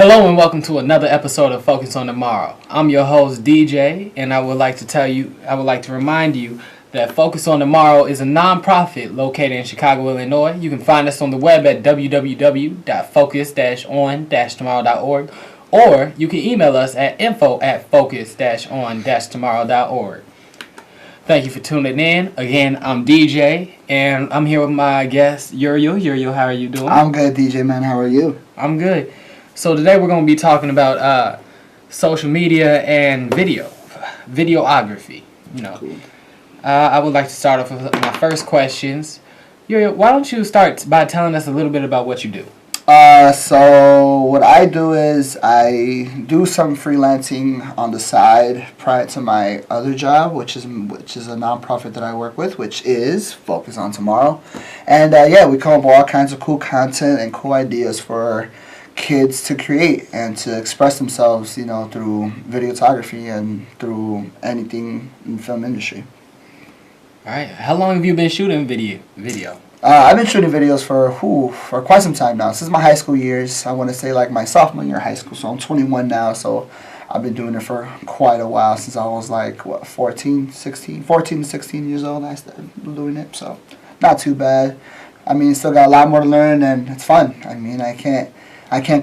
Hello and welcome to another episode of Focus on Tomorrow. I'm your host DJ, and I would like to remind you that Focus on Tomorrow is a non-profit located in Chicago, Illinois. You can find us on the web at www.focus-on-tomorrow.org, or you can email us at info@focus-on-tomorrow.org. Thank you for tuning in. Again, I'm DJ, and I'm here with my guest, Uriel. Uriel, how are you doing? I'm good, DJ, man. How are you? I'm good. So today we're going to be talking about social media and videography. Cool. I would like to start off with my first questions. Uriel, why don't you start by telling us a little bit about what you do? So what I do is I do some freelancing on the side prior to my other job, which is a nonprofit that I work with, which is Focus on Tomorrow. And we come up with all kinds of cool content and cool ideas for kids to create and to express themselves, through videography and through anything in the film industry. All right. How long have you been shooting video? I've been shooting videos for quite some time now. Since my high school years, I want to say like my sophomore year of high school. So I'm 21 now, so I've been doing it for quite a while, since I was like, 14 to 16 years old. I started doing it, so not too bad. I mean, still got a lot more to learn, and it's fun. I mean, I can't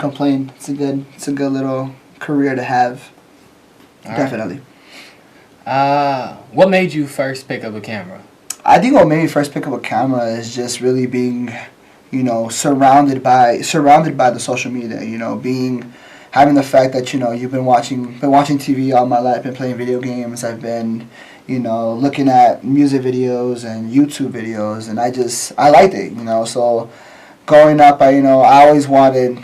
complain. It's a good little career to have. All Definitely. Right. What made you first pick up a camera? I think what made me first pick up a camera is just really being, surrounded by the social media. Having the fact that you've been watching TV all my life, been playing video games. I've been, looking at music videos and YouTube videos, and I liked it. So growing up, I always wanted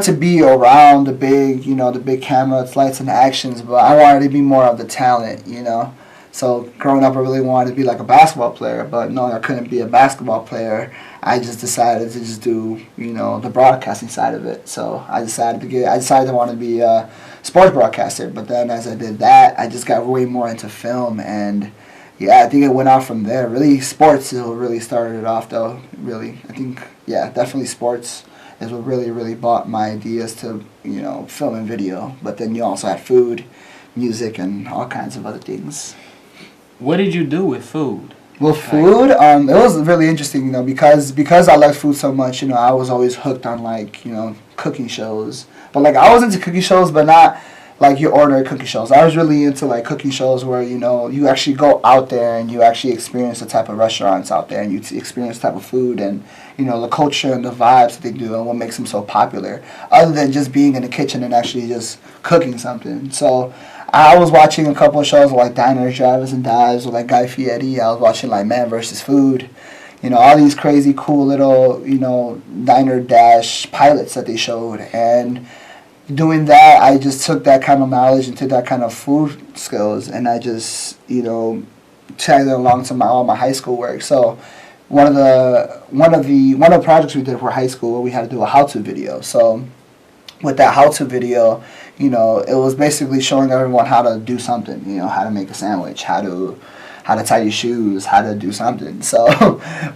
to be around the big camera, lights and actions, but I wanted to be more of the talent, So growing up, I really wanted to be like a basketball player, but no, I couldn't be a basketball player. I just decided to do, the broadcasting side of it. So I decided I wanted to be a sports broadcaster, but then as I did that, I just got way more into film, and yeah, I think it went out from there. Really, sports is what really started it off, though. Really, I think, definitely sports is what really brought my ideas to, film and video. But then you also had food, music, and all kinds of other things. What did you do with food? Well, food, it was really interesting, because I like food so much, I was always hooked on, cooking shows. But, I was into cooking shows, but not like your ordinary cooking shows. I was really into cooking shows where you actually go out there and you actually experience the type of restaurants out there, and you experience the type of food and the culture and the vibes that they do and what makes them so popular, other than just being in the kitchen and actually just cooking something. So I was watching a couple of shows like Diners, Drivers, and Dives with Guy Fieri. I was watching Man vs. Food. All these crazy cool little diner dash pilots that they showed, and doing that, I just took that kind of knowledge and took that kind of food skills, and I just, tagged it along to all my high school work. So one of the projects we did for high school, we had to do a how-to video. So with that how-to video, it was basically showing everyone how to do something, how to make a sandwich, how to tie your shoes, how to do something. So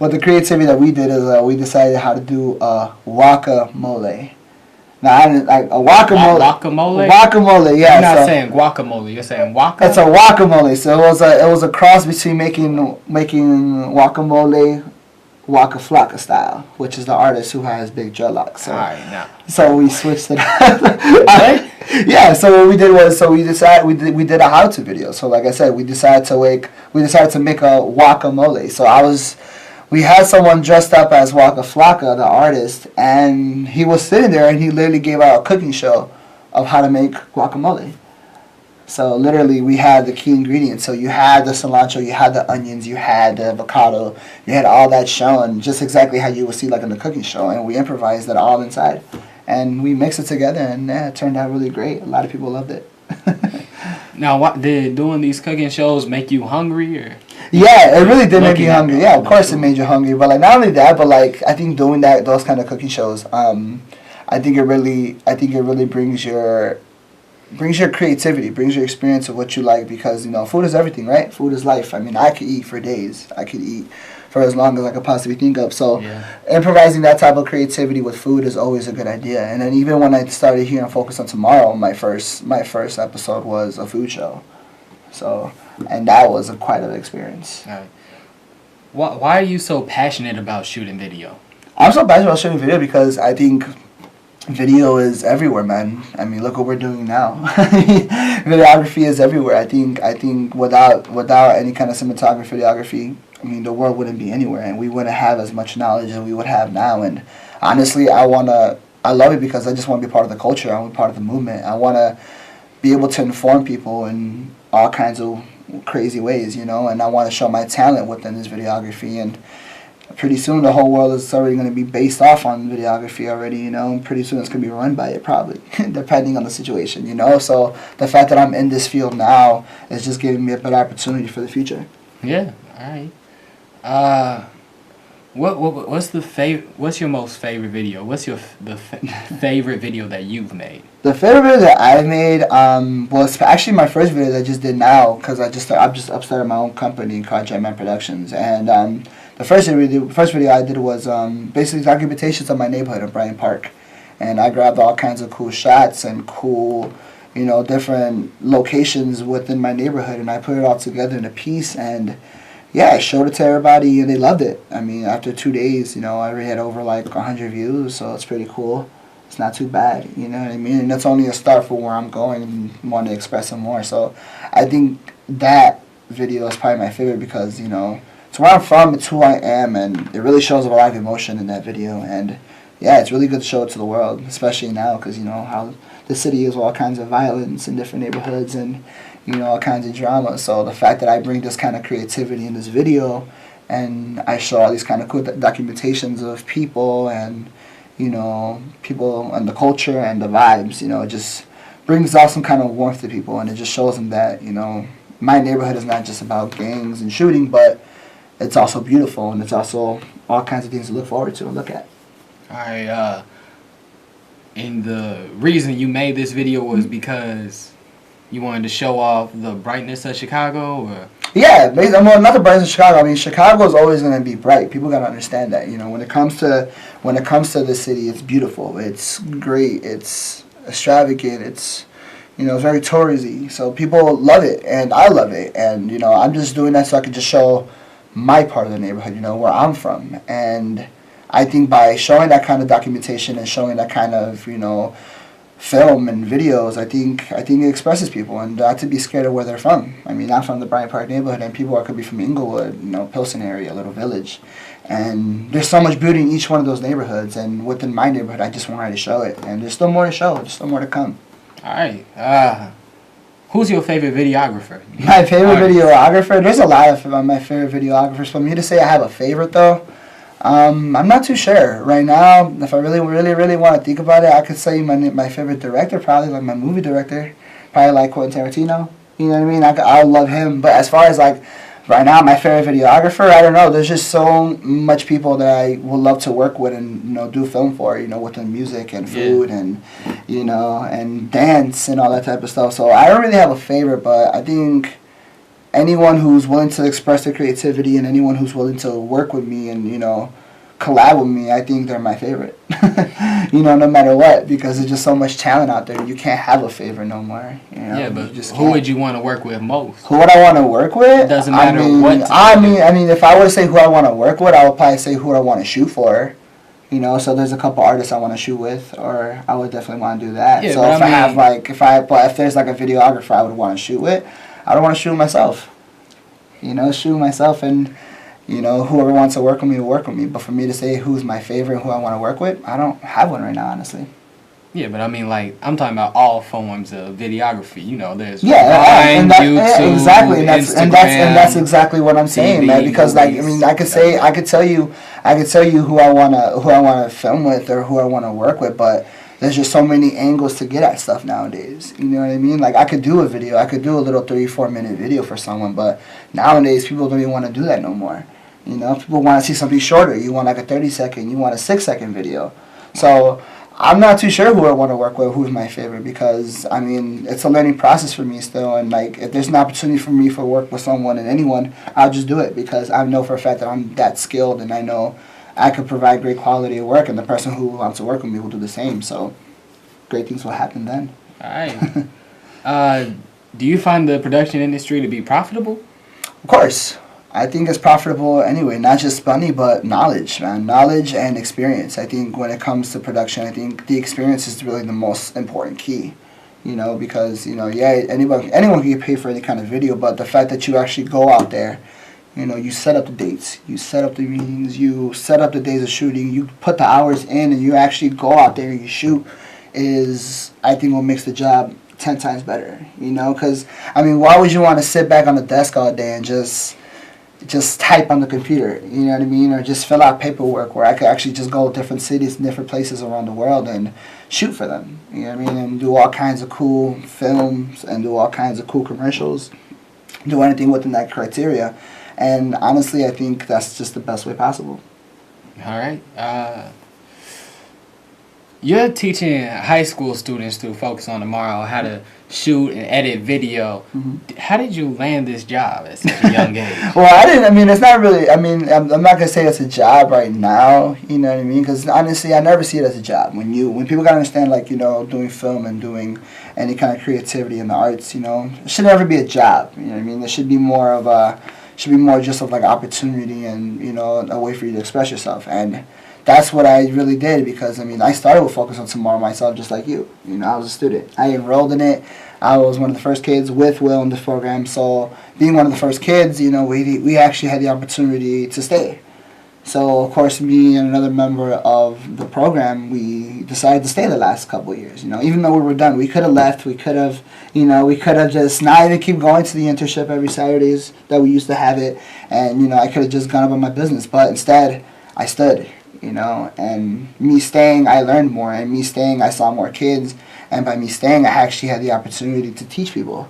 with the creativity that we did is we decided how to do a guacamole. Now, I didn't like a guacamole. Guacamole? Guacamole, yeah. You're not saying guacamole. You're saying waka? It's a guacamole. So it was a cross between making guacamole, Waka Flocka style, which is the artist who has big dreadlocks. So, all right, now. So we switched it up. Yeah. So what we did was we did a how-to video. So like I said, we decided to make a guacamole. So we had someone dressed up as Waka Flocka, the artist, and he was sitting there and he literally gave out a cooking show of how to make guacamole. So literally we had the key ingredients. So you had the cilantro, you had the onions, you had the avocado, you had all that shown just exactly how you would see in the cooking show, and we improvised that all inside. And we mixed it together, and it turned out really great. A lot of people loved it. Now, what did doing these cooking shows make you hungry, or? Yeah, it really did make me hungry. Yeah, of course it made you hungry. But not only that, but I think doing those kind of cooking shows, I think it really brings your creativity, brings your experience of what you like, because food is everything, right? Food is life. I mean, I could eat for days. I could eat for as long as I could possibly think of. So improvising that type of creativity with food is always a good idea. And then even when I started here and Focus on Tomorrow, my first episode was a food show. So, and that was quite an experience. All right. Why are you so passionate about shooting video? I'm so passionate about shooting video because I think video is everywhere, man. I mean, look what we're doing now. Videography is everywhere. I think without any kind of cinematography, videography, I mean, the world wouldn't be anywhere, and we wouldn't have as much knowledge as we would have now. And honestly, I love it because I just want to be part of the culture. I want to be part of the movement. I want to be able to inform people in all kinds of crazy ways, and I want to show my talent within this videography. And pretty soon the whole world is already going to be based off on videography already, and pretty soon it's going to be run by it probably, depending on the situation, So the fact that I'm in this field now is just giving me a better opportunity for the future. Yeah, all right. What's your most favorite video? What's the favorite video that you've made? The favorite video that I've made was actually my first video that I just did now, because I've just started my own company called Jetman Productions, and the first video I did was basically documentations of my neighborhood in Bryant Park, and I grabbed all kinds of cool shots and cool, different locations within my neighborhood, and I put it all together in a piece, and yeah, I showed it to everybody, and they loved it. I mean, after 2 days, I already had over like 100 views, so it's pretty cool. It's not too bad, you know what I mean? And that's only a start for where I'm going and want to express some more. So I think that video is probably my favorite because, it's where I'm from, it's who I am, and it really shows a lot of emotion in that video. And yeah, it's really good to show it to the world, especially now because, how the city is, all kinds of violence in different neighborhoods and, all kinds of drama. So the fact that I bring this kind of creativity in this video and I show all these kind of cool documentations of people and, people and the culture and the vibes, it just brings out some kind of warmth to people, and it just shows them that, my neighborhood is not just about gangs and shooting, but it's also beautiful, and it's also all kinds of things to look forward to and look at. All right, and the reason you made this video was because you wanted to show off the brightness of Chicago, or? Yeah, well, not the brightness of Chicago. I mean, Chicago is always going to be bright. People got to understand that. When it comes to the city, it's beautiful. It's great. It's extravagant. It's very touristy. So people love it, and I love it. And I'm just doing that so I can just show my part of the neighborhood. Where I'm from. And I think by showing that kind of documentation and showing that kind of film and videos, I think it expresses people, and not to be scared of where they're from. I mean, I'm from the Bryant Park neighborhood, and people could be from Inglewood, Pilsen area, little village, and there's so much beauty in each one of those neighborhoods. And within my neighborhood, I just wanted to show it, and there's still more to show. There's still more to come. All right. Who's your favorite videographer? My favorite videographer? There's a lot of my favorite videographers. For me to say I have a favorite though, I'm not too sure right now. If I really want to think about it, I could say my favorite director, probably like my movie director, probably like Quentin Tarantino. You know what I mean? I love him. But as far as like right now, my favorite videographer, I don't know. There's just so much people that I would love to work with and do film for. Within music and food and and dance and all that type of stuff. So I don't really have a favorite, but I think anyone who's willing to express their creativity and anyone who's willing to work with me and collab with me, I think they're my favorite. No matter what, because there's just so much talent out there. You can't have a favorite no more. Yeah, but who would you want to work with most? Who would I want to work with? It doesn't matter what. I mean, if I were to say who I want to work with, I would probably say who I want to shoot for. So there's a couple artists I want to shoot with, or I would definitely want to do that. Yeah, so if there's like a videographer I would want to shoot with, I don't want to shoot myself. Shoot myself, and whoever wants to work with me will work with me. But for me to say who's my favorite, who I want to work with, I don't have one right now, honestly. Yeah, but I mean, like, I'm talking about all forms of videography. There's Vine, YouTube, exactly, and that's exactly what I'm saying, man. Because like, I mean, I could tell you who I wanna film with or who I wanna work with, but there's just so many angles to get at stuff nowadays. You know what I mean? Like, I could do a video, I could do a little 3-4 minute video for someone, but nowadays people don't even want to do that no more. People want to see something shorter. You want like a 30-second, you want a 6-second video. So I'm not too sure who I want to work with, who's my favorite, because, I mean, it's a learning process for me still, and, like, if there's an opportunity for me for work with someone and anyone, I'll just do it, because I know for a fact that I'm that skilled, and I know I could provide great quality of work, and the person who wants to work with me will do the same, so great things will happen then. All right. Do you find the production industry to be profitable? Of course. I think it's profitable anyway, not just money, but knowledge, man. Knowledge and experience. I think when it comes to production, I think the experience is really the most important key. You know, because, you know, yeah, anyone can get paid for any kind of video, but the fact that you actually go out there, you know, you set up the dates, you set up the meetings, you set up the days of shooting, you put the hours in, and you actually go out there and you shoot is, I think, what makes the job 10 times better, you know? Because, I mean, why would you want to sit back on the desk all day and just type on the computer, you know what I mean, or just fill out paperwork, where I could actually just go to different cities and different places around the world and shoot for them, you know what I mean, and do all kinds of cool films and do all kinds of cool commercials, do anything within that criteria. And honestly, I think that's just the best way possible. All right. You're teaching high school students through Focus on Tomorrow how to shoot and edit video. Mm-hmm. How did you land this job at such a young age? Well, it's not really, I'm not going to say it's a job right now, you know what I mean? Because honestly, I never see it as a job. When people got to understand, like, you know, doing film and doing any kind of creativity in the arts, you know, it should never be a job, you know what I mean? It should be more just of like opportunity and, you know, a way for you to express yourself. And that's what I really did, because, I mean, I started with Focus on Tomorrow myself, just like you. You know, I was a student. I enrolled in it. I was one of the first kids with Will in this program. So being one of the first kids, you know, we actually had the opportunity to stay. So, of course, me and another member of the program, we decided to stay the last couple of years. You know, even though we were done, we could have left. We could have just not even keep going to the internship every Saturdays that we used to have it. And, you know, I could have just gone about my business. But instead, I stood. You know, and me staying, I learned more, and me staying, I saw more kids, and by me staying, I actually had the opportunity to teach people,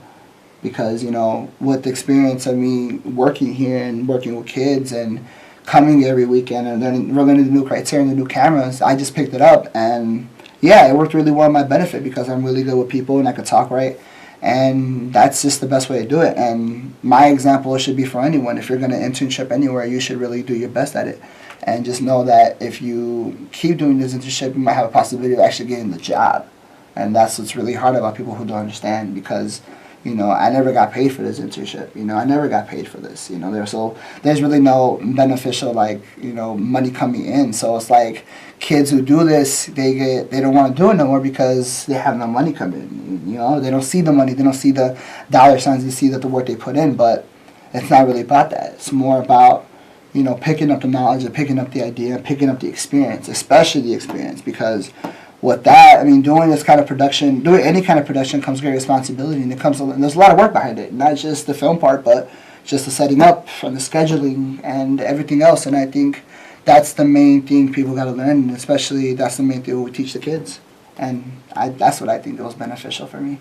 because, you know, with the experience of me working here and working with kids and coming every weekend and learning the new criteria and the new cameras, I just picked it up, and yeah, it worked really well in my benefit, because I'm really good with people and I could talk right, and that's just the best way to do it. And my example should be for anyone. If you're going to internship anywhere, you should really do your best at it. And just know that if you keep doing this internship, you might have a possibility of actually getting the job. And that's what's really hard about people who don't understand, because, you know, I never got paid for this internship. You know, I never got paid for this. You know, there's really no beneficial, like, you know, money coming in. So it's like kids who do this, they don't want to do it no more because they have no money coming in. You know, they don't see the money, they don't see the dollar signs, they see that the work they put in. But it's not really about that. It's more about, you know, picking up the knowledge and picking up the idea and picking up the experience, especially the experience, because with that, I mean, doing this kind of production, doing any kind of production comes great responsibility, and and there's a lot of work behind it, not just the film part, but just the setting up and the scheduling and everything else. And I think that's the main thing people got to learn, and especially that's the main thing we teach the kids. And that's what I think was beneficial for me,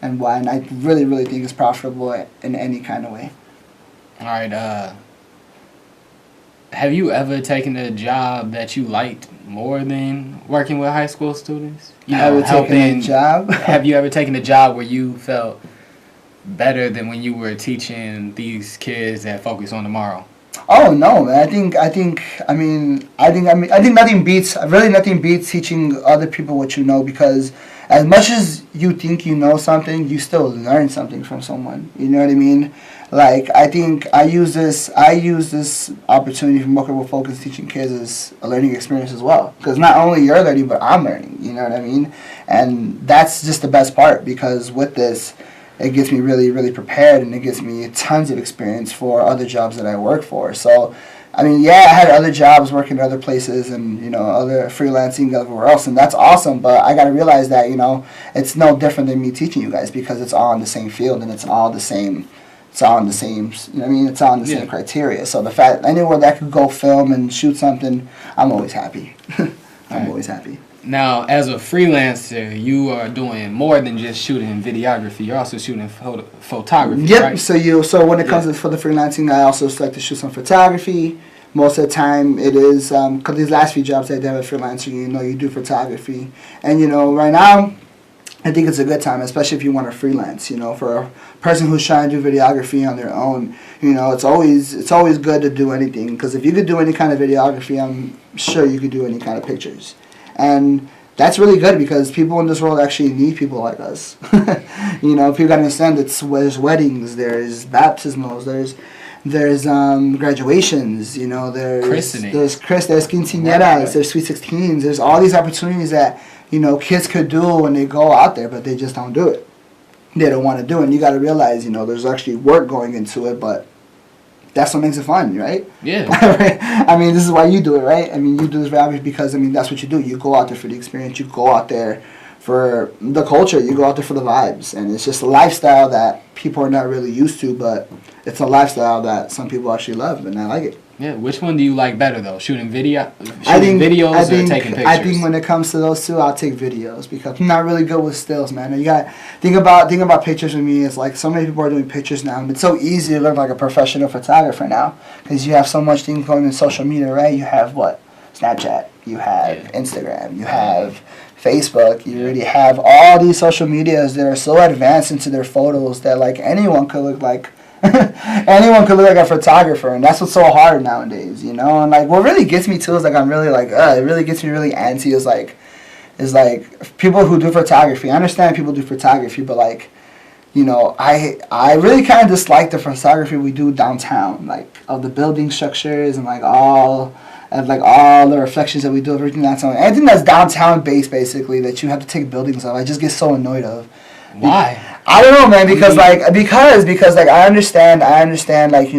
and why, and I really, really think it's profitable in any kind of way. All right, have you ever taken a job that you liked more than working with high school students? You know, taken a job? Have you ever taken a job where you felt better than when you were teaching these kids that Focus on Tomorrow? Oh no, man! I think nothing beats teaching other people what you know, because as much as you think you know something, you still learn something from someone. You know what I mean? Like, I think I use this opportunity from working with Focus teaching kids as a learning experience as well. Because not only you're learning, but I'm learning. You know what I mean? And that's just the best part, because with this, it gets me really, really prepared, and it gives me tons of experience for other jobs that I work for. So, I mean, yeah, I had other jobs working at other places and, you know, other freelancing everywhere else, and that's awesome, but I got to realize that, you know, it's no different than me teaching you guys, because it's all in the same field, and it's all the same, you know what I mean? It's all in the same criteria. So the fact, anywhere that I could go film and shoot something, I'm always happy. Always happy. Now, as a freelancer, you are doing more than just shooting videography. You're also shooting photography, yep. right? So when it comes to for the freelancing, I also like to shoot some photography. most of the time it is, because these last few jobs I did as a freelancer, you do photography. And, right now, I think it's a good time, especially if you want to freelance, for a person who's trying to do videography on their own. It's always good to do anything, because if you could do any kind of videography, I'm sure you could do any kind of pictures. And that's really good, because people in this world actually need people like us. People gotta understand that there's weddings, there's baptismals, there's graduations, there's quinceañeras, there's sweet 16s, there's all these opportunities that kids could do when they go out there, but they just don't do it. They don't want to do it. And you got to realize, there's actually work going into it, but that's what makes it fun, right? Yeah. I mean, this is why you do it, right? I mean, you do this obviously because, that's what you do. You go out there for the experience. You go out there for the culture. You go out there for the vibes. And it's just a lifestyle that people are not really used to, but it's a lifestyle that some people actually love, and I like it. Yeah, which one do you like better though? Shooting videos or taking pictures? I think when it comes to those two, I'll take videos, because I'm not really good with stills, man. You got think about pictures with me. It's like so many people are doing pictures now, and it's so easy to look like a professional photographer now, because you have so much things going in social media, right? You have Snapchat, you have Instagram, you have Facebook, you already have all these social medias that are so advanced into their photos that like anyone could look like a photographer, and that's what's so hard nowadays, And like what really gets me too is like I'm really like it really gets me really antsy is like people who do photography. I understand people do photography, but like I really kind of dislike the photography we do downtown, like of the building structures and like all the reflections that we do, everything downtown. Anything that's downtown based, basically, that you have to take buildings of, I just get so annoyed of. Why? I don't know, man. Because I understand like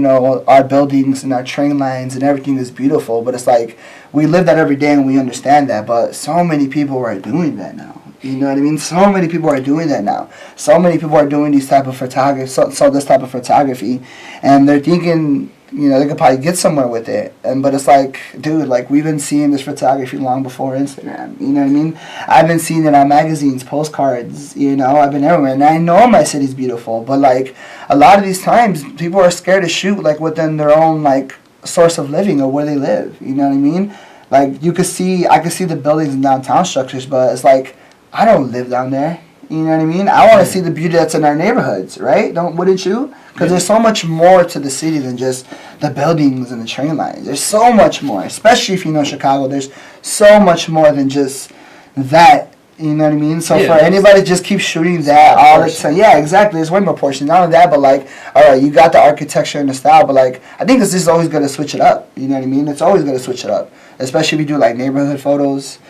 our buildings and our train lines and everything is beautiful, but it's like we live that every day and we understand that. But so many people are doing that now. You know what I mean? So many people are doing that now. So many people are doing these type of photography, this type of photography, and they're thinking, they could probably get somewhere with it. But it's like, dude, like we've been seeing this photography long before Instagram. You know what I mean? I've been seeing it on magazines, postcards. I've been everywhere, and I know my city's beautiful. But like a lot of these times, people are scared to shoot like within their own like source of living or where they live. You know what I mean? Like I could see the buildings and downtown structures, but it's like I don't live down there. You know what I mean? I want to see the beauty that's in our neighborhoods, right? Wouldn't you? Because there's so much more to the city than just the buildings and the train lines. There's so much more, especially if you know Chicago. There's so much more than just that. You know what I mean? So for anybody to just keep shooting that all the time. Yeah, exactly. There's way more portion. Not only that, but like, all right, you got the architecture and the style, but like, I think this is always going to switch it up. You know what I mean? It's always going to switch it up. Especially if you do like neighborhood photos.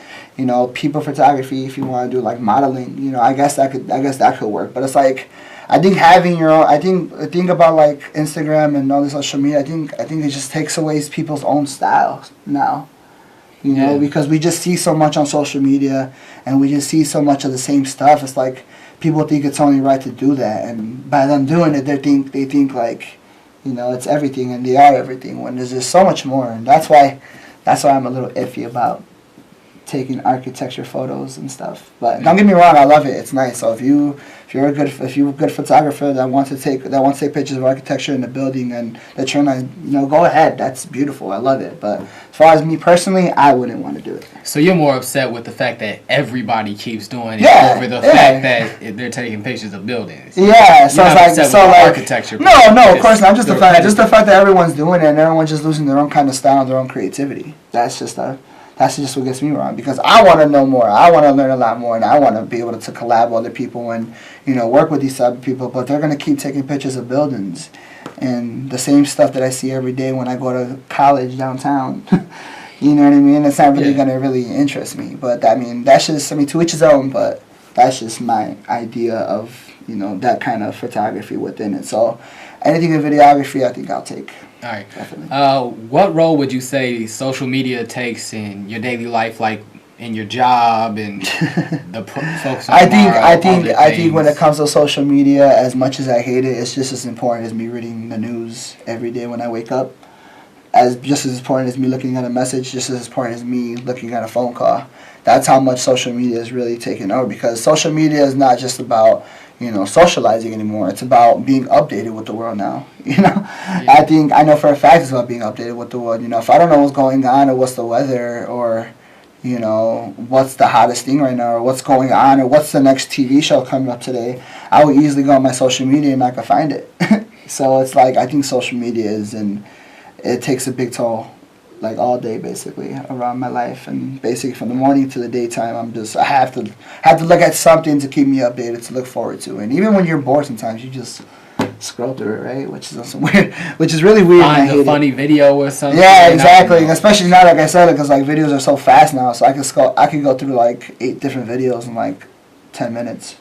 People photography, if you want to do like modeling, I guess that could work. But it's like, I think having your own, I think about like Instagram and all this social media, I think it just takes away people's own styles now. Because we just see so much on social media and we just see so much of the same stuff. It's like people think it's only right to do that, and by them doing it, they think like, it's everything, and they are everything, when there's just so much more. And that's why I'm a little iffy about taking architecture photos and stuff. But don't get me wrong, I love it. It's nice. So if you're a good photographer that wants to take pictures of architecture in the building and the train line, go ahead. That's beautiful. I love it. But as far as me personally, I wouldn't want to do it. So you're more upset with the fact that everybody keeps doing it over the fact that they're taking pictures of buildings. Yeah. So it's like architecture. No, of course not. Just the fact that everyone's doing it and everyone's just losing their own kind of style and their own creativity. That's just what gets me wrong, because I want to know more. I want to learn a lot more, and I want to be able to collab with other people and work with these type of people. But they're gonna keep taking pictures of buildings and the same stuff that I see every day when I go to college downtown. You know what I mean? It's not really gonna really interest me. But that's just to each his own. But that's just my idea of that kind of photography within it. So anything in videography, I think I'll take. All right. Definitely. What role would you say social media takes in your daily life, like in your job and the focus on I think when it comes to social media, as much as I hate it, it's just as important as me reading the news every day when I wake up. Just as important as me looking at a message, just as important as me looking at a phone call. That's how much social media is really taking over, because social media is not just about socializing anymore. It's about being updated with the world now. Yeah. I know for a fact it's about being updated with the world. If I don't know what's going on or what's the weather or what's the hottest thing right now or what's going on or what's the next TV show coming up today, I will easily go on my social media and I can find it. So it's like I think social media it takes a big toll, like all day basically around my life, and basically from the morning to the daytime I have to look at something to keep me updated, to look forward to. And even when you're bored sometimes you just scroll through it, right? Which is also weird, which is really weird. Find a funny video or something. Yeah, exactly. And especially now, like I said, because like videos are so fast now, so I can go through like 8 different videos in like 10 minutes.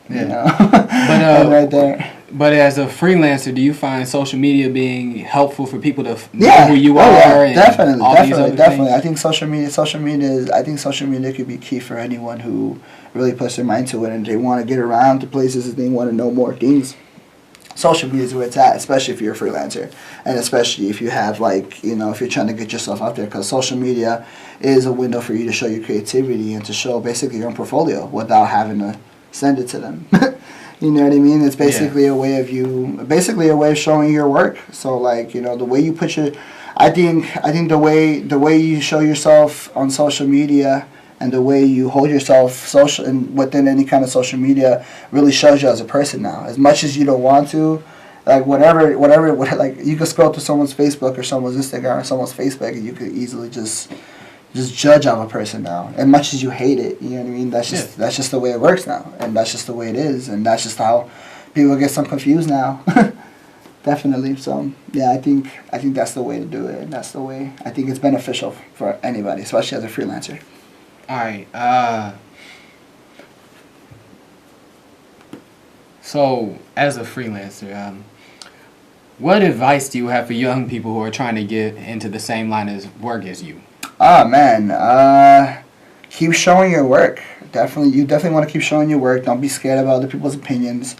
But right there. But as a freelancer, do you find social media being helpful for people to know Yeah. who you Oh, are? yeah. And Definitely, all these other definitely. things? I think social media could be key for anyone who really puts their mind to it and they want to get around to places and they want to know more things. Social media is where it's at, especially if you're a freelancer, and especially if you have if you're trying to get yourself out there, because social media is a window for you to show your creativity and to show basically your own portfolio without having to send it to them. You know what I mean? It's basically a way of showing your work. So the way you put I think the way you show yourself on social media and the way you hold yourself social and within any kind of social media really shows you as a person now. As much as you don't want to, whatever, you could scroll through someone's Facebook or someone's Instagram or someone's Facebook and you could easily just judge of a person now. As much as you hate it, you know what I mean? That's just the way it works now, and that's just the way it is, and that's just how people get some confused now. Definitely. So yeah, I think that's the way to do it, and that's the way I think it's beneficial for anybody, especially as a freelancer. All right. So, as a freelancer, what advice do you have for young people who are trying to get into the same line of work as you? Oh man, keep showing your work. You definitely want to keep showing your work. Don't be scared about other people's opinions.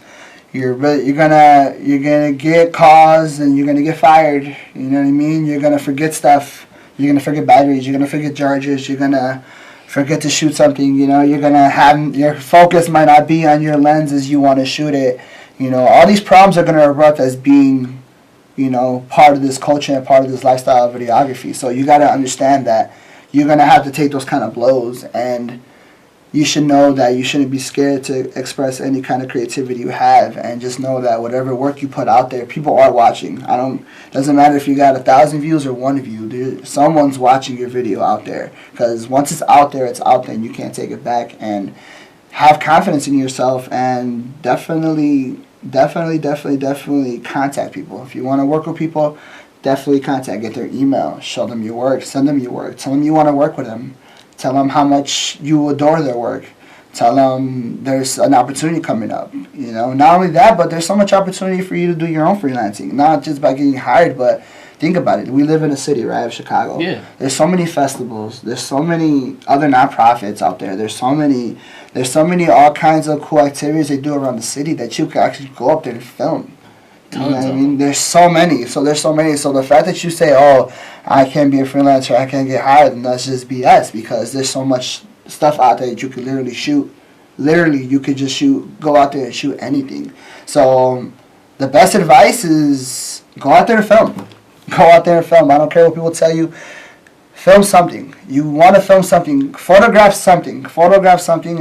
You're gonna get calls and you're gonna get fired. You know what I mean? You're gonna forget stuff. You're gonna forget batteries. You're gonna forget chargers. You're gonna forget to shoot something. You're gonna have your focus might not be on your lens as you want to shoot it. All these problems are gonna erupt as being part of this culture and part of this lifestyle of videography. So you got to understand that you're going to have to take those kind of blows, and you should know that you shouldn't be scared to express any kind of creativity you have, and just know that whatever work you put out there, people are watching. Doesn't matter if you got 1,000 views or 1 view, someone's watching your video out there, because once it's out there, and you can't take it back. And have confidence in yourself, and definitely contact people. If you want to work with people, definitely get their email, show them your work, send them your work, tell them you want to work with them, tell them how much you adore their work, tell them there's an opportunity coming up. Not only that, but there's so much opportunity for you to do your own freelancing, not just by getting hired, but think about it. We live in a city, right, of Chicago. Yeah. There's so many festivals. There's so many other nonprofits out there. There's so many all kinds of cool activities they do around the city that you can actually go up there and film. You know what I mean? There's so many. So the fact that you say, "Oh, I can't be a freelancer, I can't get hired," then that's just BS, because there's so much stuff out there that you could literally shoot. Literally, you could just go out there and shoot anything. So the best advice is go out there and film. Go out there and film. I don't care what people tell you. Film something. You want to film something. Photograph something.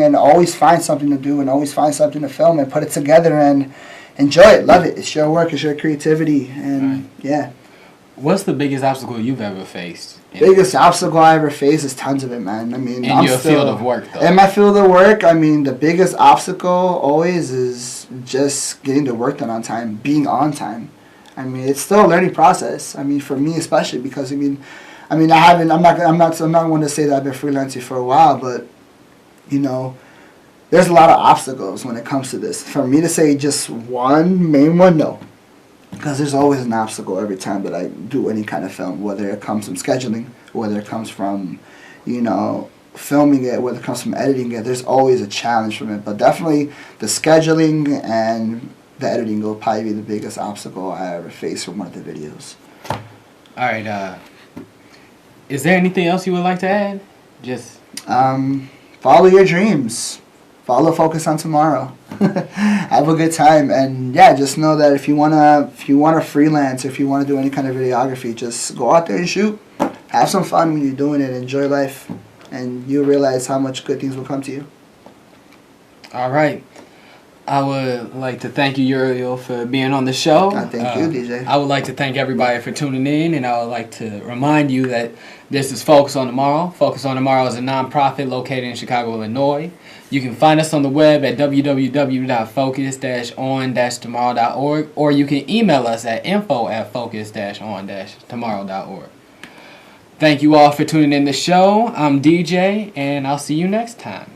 And always find something to do and always find something to film and put it together and enjoy it. Love it. It's your work. It's your creativity. And yeah. What's the biggest obstacle you've ever faced? Biggest obstacle I ever faced is tons of it, man. I mean, in your field of work, though. In my field of work, I mean, the biggest obstacle always is just getting the work done on time, being on time. I mean, it's still a learning process. I mean, for me especially, because I'm not one to say that I've been freelancing for a while, but there's a lot of obstacles when it comes to this. For me to say just one main one, no, because there's always an obstacle every time that I do any kind of film, whether it comes from scheduling, whether it comes from, filming it, whether it comes from editing it. There's always a challenge from it, but definitely the scheduling and the editing will probably be the biggest obstacle I ever faced from one of the videos. All right. Is there anything else you would like to add? Just follow your dreams. Follow Focus on Tomorrow. Have a good time, and yeah, just know that if you wanna freelance, if you wanna do any kind of videography, just go out there and shoot. Have some fun when you're doing it. Enjoy life, and you'll realize how much good things will come to you. All right. I would like to thank you, Uriel, for being on the show. Thank you, DJ. I would like to thank everybody for tuning in, and I would like to remind you that this is Focus on Tomorrow. Focus on Tomorrow is a nonprofit located in Chicago, Illinois. You can find us on the web at www.focus-on-tomorrow.org, or you can email us at info@focus-on-tomorrow.org. Thank you all for tuning in the show. I'm DJ, and I'll see you next time.